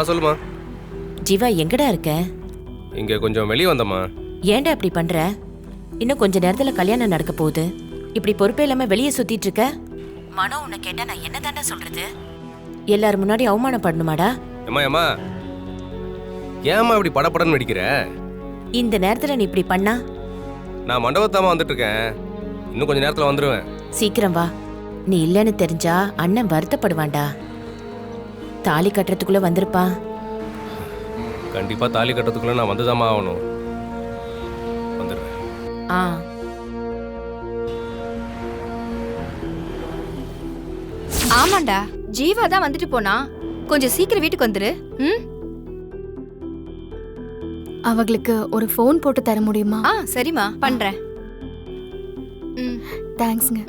சொல்லுமா. ஜீவா எங்கடா இருக்க? இங்க கொஞ்சம் வெளியே வந்தம்மா. ஏன்டா இப்படி பண்ற? இன்னும் கொஞ்ச நேரத்துல கல்யாணம் நடக்க போகுது. இப்படி பொறுப்பே இல்லாம வெளியே சுத்திட்டு இருக்க. மனோ உன்னை கேட்டா நான் என்ன தாண்டா சொல்றது? எல்லாரும் முன்னாடி அவமானப்படணுமாடா? ஏமா ஏமா இப்படி படப்படன்னு வெடிக்கிற? இந்த நேரத்துல நீ இப்படி பண்ணா? நான் மண்டபத்தாமா வந்துட்டு இருக்கேன். இன்னும் கொஞ்ச நேரத்துல வந்துருவேன். சீக்கிரம் வா. நீ இல்லைன்னு தெரிஞ்சா அண்ணன் வருத்தப்படுவான்டா. தாலி கட்டுறதுக்குள்ள வந்திருப்பா. கண்டிப்பா தாலி கட்டுறதுக்குள்ள நான் வந்துதாமா ஆகணும். வந்துடுறேன். ஆமாண்டா, ஜீவா தான் வந்துட்டு போனா. கொஞ்சம் சீக்கிரம் வீட்டுக்கு வந்துரு. அவங்களுக்கு ஒரு ஃபோன் போட்டு தர முடியுமா? சரிம்மா, பண்றேன். தேங்க்ஸ்ங்க.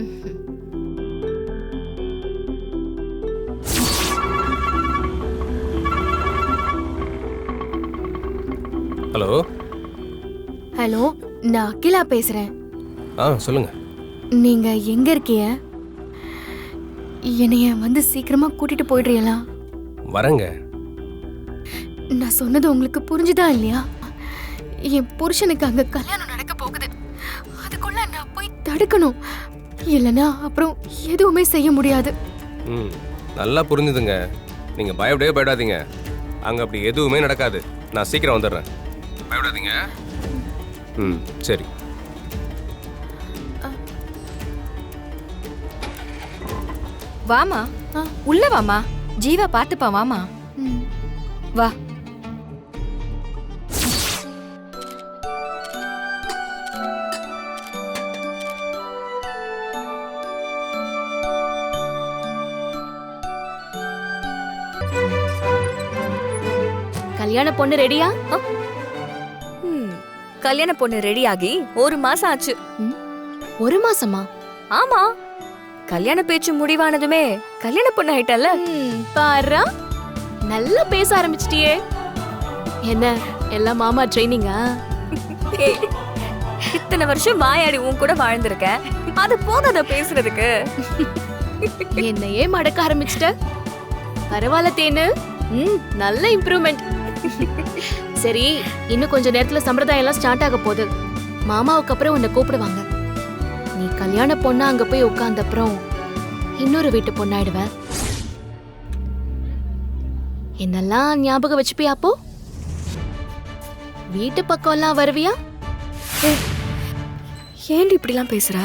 ஹலோ. ஹலோ, நான் அகிலா பேசுறேன். சொல்லுங்க. நீங்க எங்க இருக்கீங்க? என்னைய வந்து சீக்கிரமா கூட்டிட்டு போயிடுறீங்களா? வரங்க. நான் சொன்னது உங்களுக்கு புரிஞ்சுதா இல்லையா? என் புருஷனுக்கு அங்க கல்யாணம் நடக்க போகுது. அதுக்குள்ள நான் போய் தடுக்கணும். இல்லைன்னா அப்புறம் எதுவுமே செய்ய முடியாது. நல்லா புரிஞ்சுதுங்க. நீங்க பயப்படாதீங்க. அங்க அப்படி எதுவுமே நடக்காது. நான் சீக்கிரம் வந்துடுறேன். பயப்படாதீங்க. சரி. வாமா, உள்ள வாமா. ஜீவா பாத்துப்பா. வாமா, வா. கல்யாண பொண்ணு ரெடியா? கல்யாண பொண்ணு ரெடி ஆகி 1 மாசம் ஆச்சு. 1 மாசமா? ஆமா, கல்யாண பேச்சு முடிவானதுமே கல்யாண பொண்ணு ஆயிட்டல்ல. பாரா, நல்லா பேச ஆரம்பிச்சிட்டியே. என்ன எல்லாம் மாமா ட்ரைனிங்கா? இத்தனை வருஷம் வாயாடி உன் கூட வாழ்ந்திருக்கேன். அது போதாத பேசுறதுக்கு. என்னையே மடக்க ஆரம்பிச்சிட்ட. பரவாயில்ல தேனு, நல்ல இம்ப்ரூவ்மெண்ட். சரி, இன்னும் கொஞ்ச நேரத்துல சம்பிரதாயம் எல்லாம் ஸ்டார்ட் ஆக போகுது. மாமாவுக்கு அப்புறம் உன்னை கூப்பிடுவாங்க. நீ கல்யாண பொண்ணா அங்க போய் உட்கார்ந்த அப்புறம் இன்னொரு வீட்டு பொண்ணாயிடுவ. என்னெல்லாம் ஞாபகம் வச்சுப்பியா? அப்போ வீட்டு பக்கம் எல்லாம் வருவியா? ஏண்டி இப்படிலாம் பேசுற?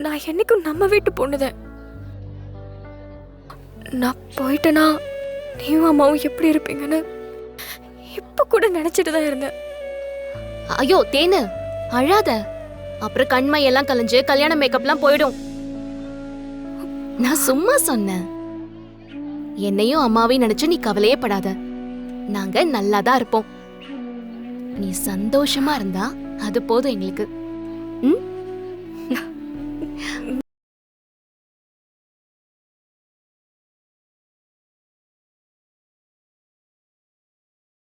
நான் என்னைக்கும் நம்ம வீட்டு பொண்ணுதான். நான் போயிட்டேனா நீயும் அம்மாவும் எப்படி இருப்பீங்கன்னு இப்ப கூட நினைச்சிட்டு தான் இருந்தேன். ஐயோ தேனு, அழாத. அப்புறம் கண்மை எல்லாம் கலைஞ்சு கல்யாண மேக்கப்லாம் போயிடும். நான் சும்மா சொன்னேன். என்னையும் அம்மாவையும் நினைச்சு நீ கவலையே படாத. நாங்க நல்லாதான் இருப்போம். நீ சந்தோஷமா இருந்தா அது போதும் எங்களுக்கு.